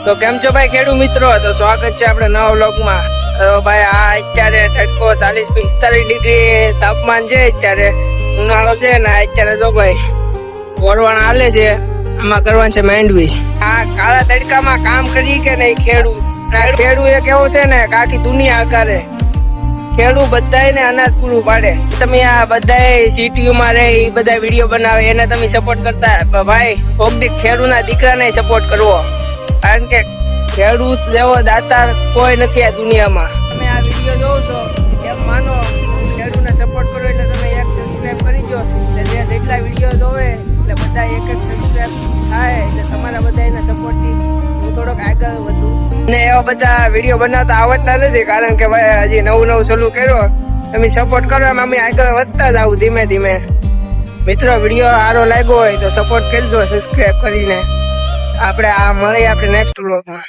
તો કેમ છો ભાઈ ખેડૂત મિત્રો? તો સ્વાગત છે આપણે નવા વ્લોગમાં. તો ભાઈ આ અત્યારે તડકો 40-45 ડિગ્રી તાપમાન છે. અત્યારે ઉનાળો છે ને અત્યારે જો ભાઈ વરવાણ હાલે છે. આમાં કરવાનું છે માંડવી. આ કાળા તડકામાં કામ કરી કે નહીં ખેડૂત એક એવો છે ને આખી દુનિયા આકારે ખેડૂત બધાને અનાજ પૂરું પાડે. તમે આ બધા સિટીઓમાં રહે એ બધા વિડીયો બનાવે એને તમે સપોર્ટ કરતા ભાઈ કોક ખેડૂતના દીકરાને સપોર્ટ કરવો, કારણ કે ખેડૂત જેવો દાતાર કોઈ નથી આ દુનિયામાં. તમે આ વિડીયો જોવો છો એમ માનો ખેડૂતને સપોર્ટ કરો એટલે તમે એક સબસ્ક્રાઇબ કરી દો એટલે જેટલા વિડીયો જોવે એટલે બધા એક સબસ્ક્રાઇબ થાય એટલે તમારા બધા એના સપોર્ટથી હું થોડોક આગળ વધું. ને એવા બધા વિડીયો બનાવતા આવડતા નથી, કારણ કે ભાઈ હજી નવું ચાલુ કર્યો. તમે સપોર્ટ કરો એમ અમે આગળ વધતા જ આવું ધીમે ધીમે. મિત્રો વિડીયો સારો લાગ્યો હોય તો સપોર્ટ કરજો સબસ્ક્રાઇબ કરીને. આપણે આ મળીએ આપણે નેક્સ્ટ વ્લોગમાં.